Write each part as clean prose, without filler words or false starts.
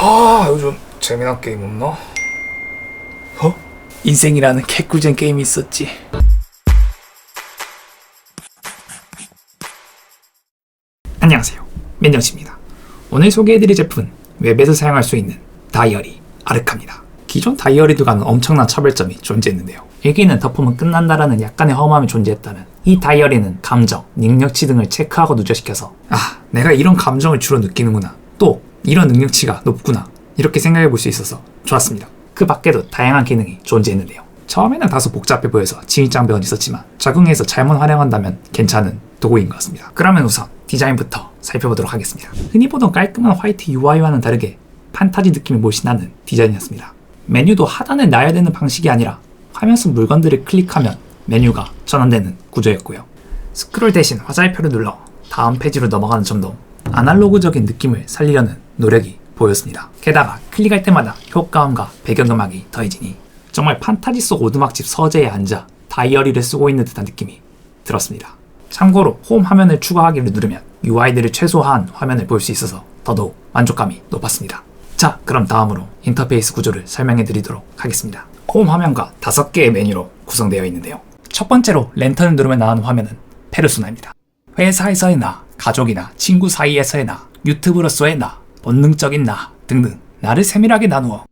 요즘 재미난 게임 없나? 인생이라는 개꿀잼 게임이 있었지. 안녕하세요, 맨정씨입니다. 오늘 소개해드릴 제품은 웹에서 사용할 수 있는 다이어리 아르카입니다. 기존 다이어리들과는 엄청난 차별점이 존재했는데요. 일기는 덮으면 끝난다라는 약간의 허무함이 존재했다면 이 다이어리는 감정, 능력치 등을 체크하고 누적시켜서 내가 이런 감정을 주로 느끼는구나, 또 이런 능력치가 높구나, 이렇게 생각해볼 수 있어서 좋았습니다. 그 밖에도 다양한 기능이 존재했는데요. 처음에는 다소 복잡해 보여서 진입장벽은 있었지만 적응해서 잘못 활용한다면 괜찮은 도구인 것 같습니다. 그러면 우선 디자인부터 살펴보도록 하겠습니다. 흔히 보던 깔끔한 화이트 UI와는 다르게 판타지 느낌이 몰씬 나는 디자인이었습니다. 메뉴도 하단에 놔야 되는 방식이 아니라 화면 속 물건들을 클릭하면 메뉴가 전환되는 구조였고요. 스크롤 대신 화살표를 눌러 다음 페이지로 넘어가는 점도 아날로그적인 느낌을 살리려는 노력이 보였습니다. 게다가 클릭할 때마다 효과음과 배경음악이 더해지니 정말 판타지 속 오두막집 서재에 앉아 다이어리를 쓰고 있는 듯한 느낌이 들었습니다. 참고로 홈 화면을 추가하기를 누르면 UI들을 최소화한 화면을 볼 수 있어서 더더욱 만족감이 높았습니다. 자, 그럼 다음으로 인터페이스 구조를 설명해 드리도록 하겠습니다. 홈 화면과 5개의 메뉴로 구성되어 있는데요. 첫 번째로 랜턴을 누르면 나오는 화면은 페르소나입니다. 회사에서의 나, 가족이나 친구 사이에서의 나, 유튜브로서의 나, 본능적인 나 등등 나를 세밀하게 나누어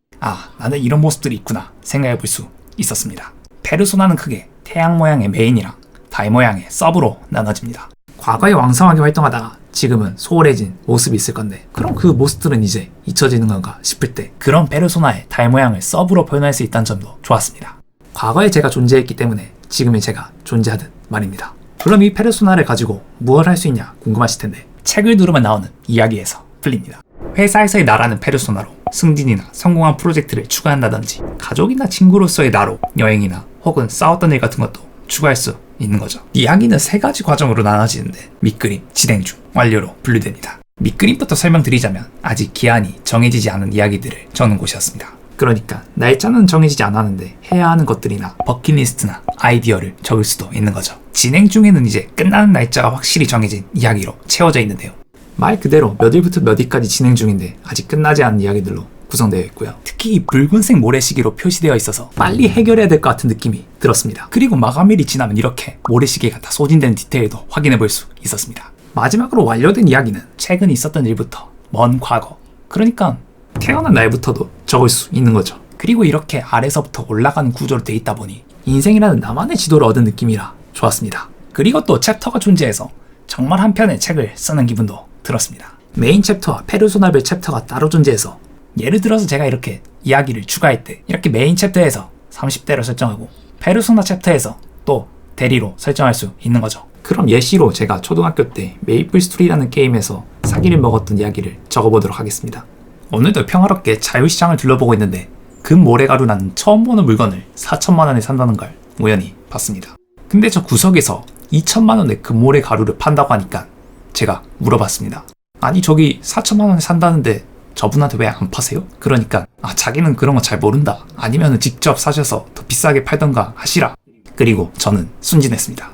나는 이런 모습들이 있구나 생각해 볼 수 있었습니다. 페르소나는 크게 태양 모양의 메인이랑 달 모양의 서브로 나눠집니다. 과거에 왕성하게 활동하다가 지금은 소홀해진 모습이 있을 건데, 그럼 그 모습들은 이제 잊혀지는 건가 싶을 때 그런 페르소나의 달 모양을 서브로 표현할 수 있다는 점도 좋았습니다. 과거에 제가 존재했기 때문에 지금의 제가 존재하듯 말입니다. 그럼 이 페르소나를 가지고 무엇을 할 수 있냐 궁금하실 텐데, 책을 누르면 나오는 이야기에서 풀립니다. 회사에서의 나라는 페르소나로 승진이나 성공한 프로젝트를 추가한다든지, 가족이나 친구로서의 나로 여행이나 혹은 싸웠던 일 같은 것도 추가할 수 있는 거죠. 이야기는 3가지 과정으로 나눠지는데 밑그림, 진행 중, 완료로 분류됩니다. 밑그림부터 설명드리자면 아직 기한이 정해지지 않은 이야기들을 적는 곳이었습니다. 그러니까 날짜는 정해지지 않았는데 해야 하는 것들이나 버킷리스트나 아이디어를 적을 수도 있는 거죠. 진행 중에는 이제 끝나는 날짜가 확실히 정해진 이야기로 채워져 있는데요. 말 그대로 몇 일부터 몇 일까지 진행 중인데 아직 끝나지 않은 이야기들로 구성되어 있고요. 특히 이 붉은색 모래시계로 표시되어 있어서 빨리 해결해야 될 것 같은 느낌이 들었습니다. 그리고 마감일이 지나면 이렇게 모래시계가 다 소진된 디테일도 확인해 볼 수 있었습니다. 마지막으로 완료된 이야기는 최근 있었던 일부터 먼 과거, 그러니까 태어난 날부터도 적을 수 있는 거죠. 그리고 이렇게 아래서부터 올라가는 구조로 되어 있다 보니 인생이라는 나만의 지도를 얻은 느낌이라 좋았습니다. 그리고 또 챕터가 존재해서 정말 한 편의 책을 쓰는 기분도 들었습니다. 메인 챕터와 페르소나별 챕터가 따로 존재해서 예를 들어서 제가 이렇게 이야기를 추가할 때 이렇게 메인 챕터에서 30대로 설정하고 페르소나 챕터에서 또 대리로 설정할 수 있는 거죠. 그럼 예시로 제가 초등학교 때 메이플 스토리라는 게임에서 사기를 먹었던 이야기를 적어보도록 하겠습니다. 오늘도 평화롭게 자유시장을 둘러보고 있는데 금모래가루라는 처음 보는 물건을 4천만 원에 산다는 걸 우연히 봤습니다. 근데 저 구석에서 2천만 원에 금모래가루를 판다고 하니까 제가 물어봤습니다. 아니 저기 4천만 원에 산다는데 저분한테 왜 안 파세요? 그러니까 자기는 그런 거 잘 모른다, 아니면 직접 사셔서 더 비싸게 팔던가 하시라. 그리고 저는 순진했습니다.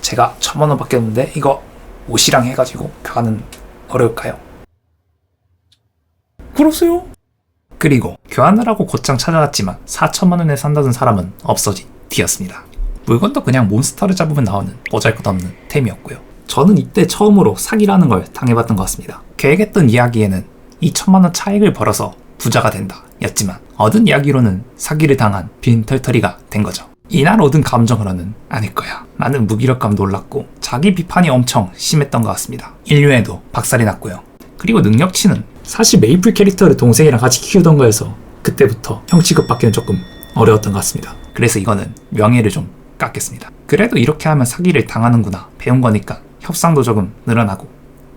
제가 1,000만 원 밖에 없는데 이거 옷이랑 해가지고 교환은 어려울까요? 그러세요? 그리고 교환을 하고 곧장 찾아갔지만 4천만 원에 산다는 사람은 없어진 뒤였습니다. 물건도 그냥 몬스터를 잡으면 나오는 보잘것없는 템이었고요. 저는 이때 처음으로 사기라는 걸 당해봤던 것 같습니다. 계획했던 이야기에는 2천만 원 차익을 벌어서 부자가 된다 였지만 얻은 이야기로는 사기를 당한 빈털터리가 된 거죠. 이날 얻은 감정으로는 아닐 거야 라는 무기력감 놀랐고 자기 비판이 엄청 심했던 것 같습니다. 인류에도 박살이 났고요. 그리고 능력치는 사실 메이플 캐릭터를 동생이랑 같이 키우던 거여서 그때부터 형 취급받기는 조금 어려웠던 것 같습니다. 그래서 이거는 명예를 좀 깎겠습니다. 그래도 이렇게 하면 사기를 당하는구나 배운 거니까 협상도 조금 늘어나고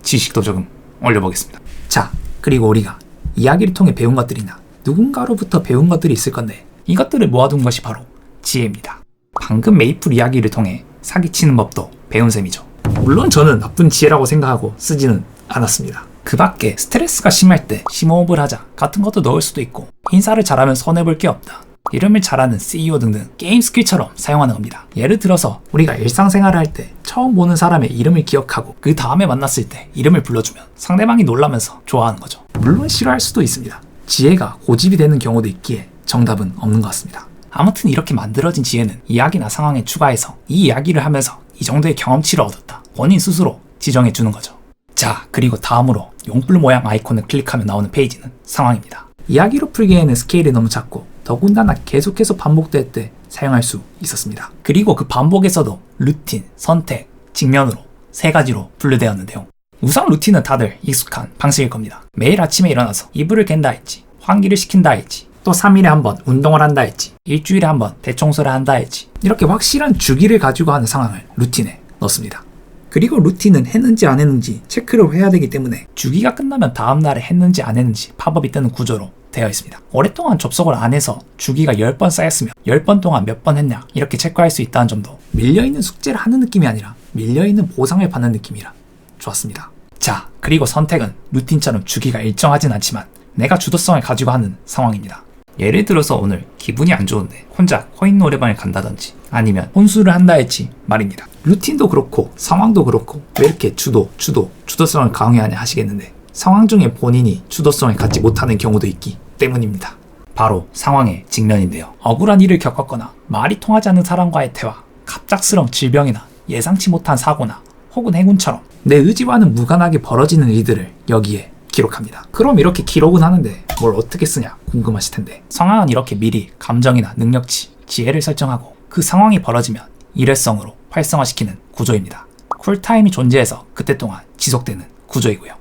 지식도 조금 올려보겠습니다. 자, 그리고 우리가 이야기를 통해 배운 것들이나 누군가로부터 배운 것들이 있을 건데 이것들을 모아둔 것이 바로 지혜입니다. 방금 메이플 이야기를 통해 사기치는 법도 배운 셈이죠. 물론 저는 나쁜 지혜라고 생각하고 쓰지는 않았습니다. 그 밖에 스트레스가 심할 때 심호흡을 하자 같은 것도 넣을 수도 있고, 인사를 잘하면 손해볼 게 없다, 이름을 잘하는 CEO 등등 게임 스킬처럼 사용하는 겁니다. 예를 들어서 우리가 일상생활을 할 때 처음 보는 사람의 이름을 기억하고 그 다음에 만났을 때 이름을 불러주면 상대방이 놀라면서 좋아하는 거죠. 물론 싫어할 수도 있습니다. 지혜가 고집이 되는 경우도 있기에 정답은 없는 것 같습니다. 아무튼 이렇게 만들어진 지혜는 이야기나 상황에 추가해서 이 이야기를 하면서 이 정도의 경험치를 얻었다, 본인 스스로 지정해주는 거죠. 자, 그리고 다음으로 용불 모양 아이콘을 클릭하면 나오는 페이지는 상황입니다. 이야기로 풀기에는 스케일이 너무 작고 더군다나 계속해서 반복될 때 사용할 수 있었습니다. 그리고 그 반복에서도 루틴, 선택, 직면으로 세 가지로 분류되었는데요. 우선 루틴은 다들 익숙한 방식일 겁니다. 매일 아침에 일어나서 이불을 갠다 했지, 환기를 시킨다 했지, 또 3일에 한 번 운동을 한다 했지, 일주일에 한 번 대청소를 한다 했지, 이렇게 확실한 주기를 가지고 하는 상황을 루틴에 넣습니다. 그리고 루틴은 했는지 안 했는지 체크를 해야 되기 때문에 주기가 끝나면 다음날에 했는지 안 했는지 팝업이 뜨는 구조로 되어 있습니다. 오랫동안 접속을 안 해서 주기가 10번 쌓였으면 10번 동안 몇 번 했냐 이렇게 체크할 수 있다는 점도 밀려있는 숙제를 하는 느낌이 아니라 밀려있는 보상을 받는 느낌이라 좋았습니다. 자, 그리고 선택은 루틴처럼 주기가 일정하진 않지만 내가 주도성을 가지고 하는 상황입니다. 예를 들어서 오늘 기분이 안 좋은데 혼자 코인 노래방에 간다든지 아니면 혼술을 한다 했지 말입니다. 루틴도 그렇고 상황도 그렇고 왜 이렇게 주도성을 강요해야 하냐 하시겠는데, 상황 중에 본인이 주도성을 갖지 못하는 경우도 있기 때문입니다. 바로 상황의 직면인데요. 억울한 일을 겪었거나 말이 통하지 않는 사람과의 대화, 갑작스러운 질병이나 예상치 못한 사고나 혹은 행운처럼 내 의지와는 무관하게 벌어지는 일들을 여기에 기록합니다. 그럼 이렇게 기록은 하는데 뭘 어떻게 쓰냐 궁금하실 텐데, 상황은 이렇게 미리 감정이나 능력치, 지혜를 설정하고 그 상황이 벌어지면 일회성으로 활성화시키는 구조입니다. 쿨타임이 존재해서 그때 동안 지속되는 구조이고요.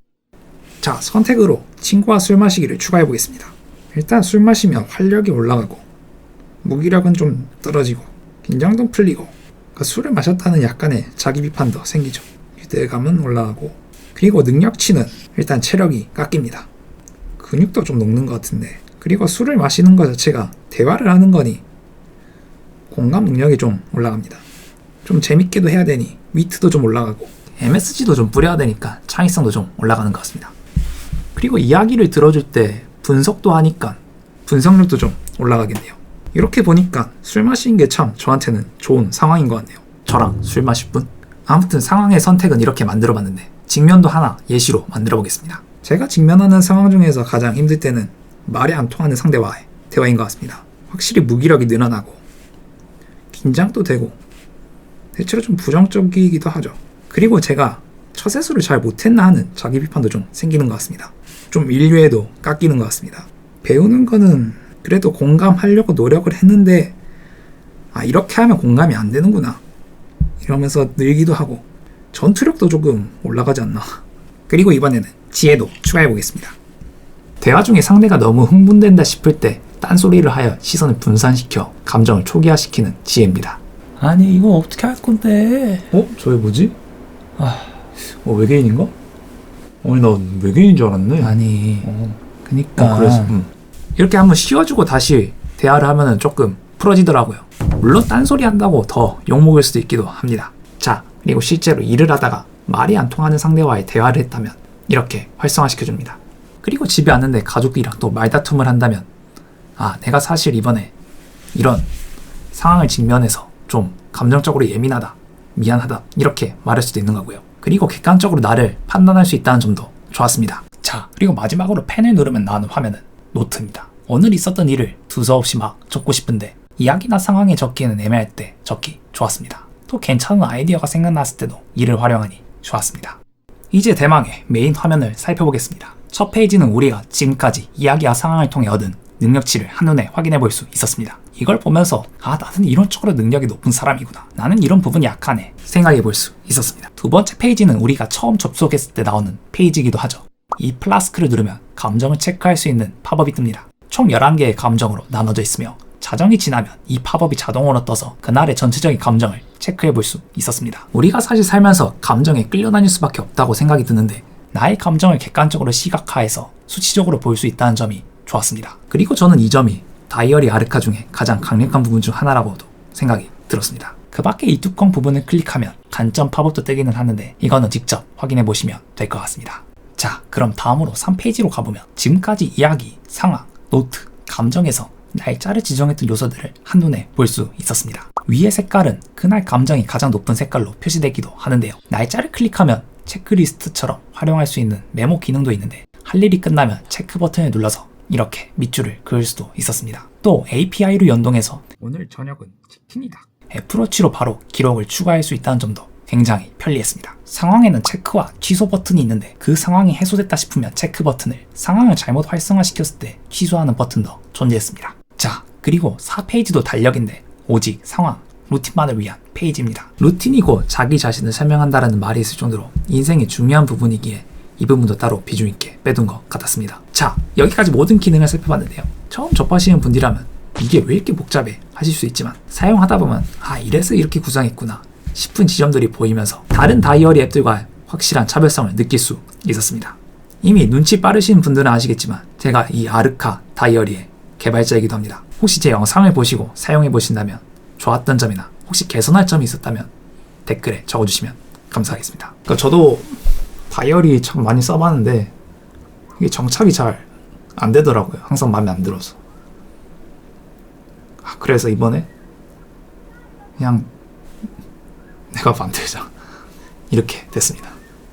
자, 선택으로 친구와 술 마시기를 추가해 보겠습니다. 일단 술 마시면 활력이 올라가고 무기력은 좀 떨어지고 긴장도 풀리고, 그러니까 술을 마셨다는 약간의 자기 비판도 생기죠. 기대감은 올라가고, 그리고 능력치는 일단 체력이 깎입니다. 근육도 좀 녹는 것 같은데, 그리고 술을 마시는 것 자체가 대화를 하는 거니 공감 능력이 좀 올라갑니다. 좀 재밌게도 해야 되니 위트도 좀 올라가고 MSG도 좀 뿌려야 되니까 창의성도 좀 올라가는 것 같습니다. 그리고 이야기를 들어줄 때 분석도 하니까 분석력도 좀 올라가겠네요. 이렇게 보니까 술 마시는 게 참 저한테는 좋은 상황인 것 같네요. 저랑 술 마실 분? 아무튼 상황의 선택은 이렇게 만들어 봤는데 직면도 하나 예시로 만들어 보겠습니다. 제가 직면하는 상황 중에서 가장 힘들 때는 말이 안 통하는 상대와의 대화인 것 같습니다. 확실히 무기력이 늘어나고 긴장도 되고 대체로 좀 부정적이기도 하죠. 그리고 제가 처세술을 잘 못했나 하는 자기 비판도 좀 생기는 것 같습니다. 좀 인류애도 깎이는 것 같습니다. 배우는 거는 그래도 공감하려고 노력을 했는데 이렇게 하면 공감이 안 되는구나 이러면서 늘기도 하고, 전투력도 조금 올라가지 않나. 그리고 이번에는 지혜도 추가해 보겠습니다. 대화 중에 상대가 너무 흥분된다 싶을 때 딴소리를 하여 시선을 분산시켜 감정을 초기화시키는 지혜입니다. 아니 이거 어떻게 할 건데? 저게 뭐지? 외계인인가? 아니 나 외계인인 줄 알았네. 아니 그니까 그래서 이렇게 한번 씌워주고 다시 대화를 하면은 조금 풀어지더라고요. 물론 딴소리 한다고 더 욕먹을 수도 있기도 합니다. 자, 그리고 실제로 일을 하다가 말이 안 통하는 상대와의 대화를 했다면 이렇게 활성화시켜줍니다. 그리고 집에 왔는데 가족들이랑 또 말다툼을 한다면 내가 사실 이번에 이런 상황을 직면해서 좀 감정적으로 예민하다, 미안하다 이렇게 말할 수도 있는 거고요. 그리고 객관적으로 나를 판단할 수 있다는 점도 좋았습니다. 자, 그리고 마지막으로 펜을 누르면 나오는 화면은 노트입니다. 오늘 있었던 일을 두서없이 막 적고 싶은데 이야기나 상황에 적기에는 애매할 때 적기 좋았습니다. 또 괜찮은 아이디어가 생각났을 때도 이를 활용하니 좋았습니다. 이제 대망의 메인 화면을 살펴보겠습니다. 첫 페이지는 우리가 지금까지 이야기와 상황을 통해 얻은 능력치를 한눈에 확인해 볼 수 있었습니다. 이걸 보면서 나는 이론적으로 능력이 높은 사람이구나, 나는 이런 부분이 약하네 생각해 볼 수 있었습니다. 두 번째 페이지는 우리가 처음 접속했을 때 나오는 페이지이기도 하죠. 이 플라스크를 누르면 감정을 체크할 수 있는 팝업이 뜹니다. 총 11개의 감정으로 나눠져 있으며 자정이 지나면 이 팝업이 자동으로 떠서 그날의 전체적인 감정을 체크해 볼 수 있었습니다. 우리가 사실 살면서 감정에 끌려다닐 수밖에 없다고 생각이 드는데 나의 감정을 객관적으로 시각화해서 수치적으로 볼 수 있다는 점이 좋았습니다. 그리고 저는 이 점이 다이어리 아르카 중에 가장 강력한 부분 중 하나라고도 생각이 들었습니다. 그 밖에 이 뚜껑 부분을 클릭하면 관점 팝업도 뜨기는 하는데 이거는 직접 확인해 보시면 될 것 같습니다. 자, 그럼 다음으로 3페이지로 가보면 지금까지 이야기, 상황, 노트, 감정에서 날짜를 지정했던 요소들을 한눈에 볼 수 있었습니다. 위의 색깔은 그날 감정이 가장 높은 색깔로 표시되기도 하는데요. 날짜를 클릭하면 체크리스트처럼 활용할 수 있는 메모 기능도 있는데 할 일이 끝나면 체크 버튼을 눌러서 이렇게 밑줄을 그을 수도 있었습니다. 또 API로 연동해서 오늘 저녁은 치킨이다. 애플워치로 바로 기록을 추가할 수 있다는 점도 굉장히 편리했습니다. 상황에는 체크와 취소 버튼이 있는데 그 상황이 해소됐다 싶으면 체크 버튼을, 상황을 잘못 활성화시켰을 때 취소하는 버튼도 존재했습니다. 자, 그리고 4페이지도 달력인데 오직 상황, 루틴만을 위한 페이지입니다. 루틴이고 자기 자신을 설명한다라는 말이 있을 정도로 인생의 중요한 부분이기에 이 부분도 따로 비중 있게 빼둔 것 같았습니다. 자, 여기까지 모든 기능을 살펴봤는데요. 처음 접하시는 분이라면 이게 왜 이렇게 복잡해 하실 수 있지만 사용하다 보면 이래서 이렇게 구성했구나 싶은 지점들이 보이면서 다른 다이어리 앱들과 확실한 차별성을 느낄 수 있었습니다. 이미 눈치 빠르신 분들은 아시겠지만 제가 이 아르카 다이어리의 개발자이기도 합니다. 혹시 제 영상을 보시고 사용해 보신다면 좋았던 점이나 혹시 개선할 점이 있었다면 댓글에 적어주시면 감사하겠습니다. 그러니까 저도 다이어리 참 많이 써봤는데 이게 정착이 잘 안 되더라고요. 항상 마음에 안 들어서. 그래서 이번에 그냥 내가 만들자 이렇게 됐습니다.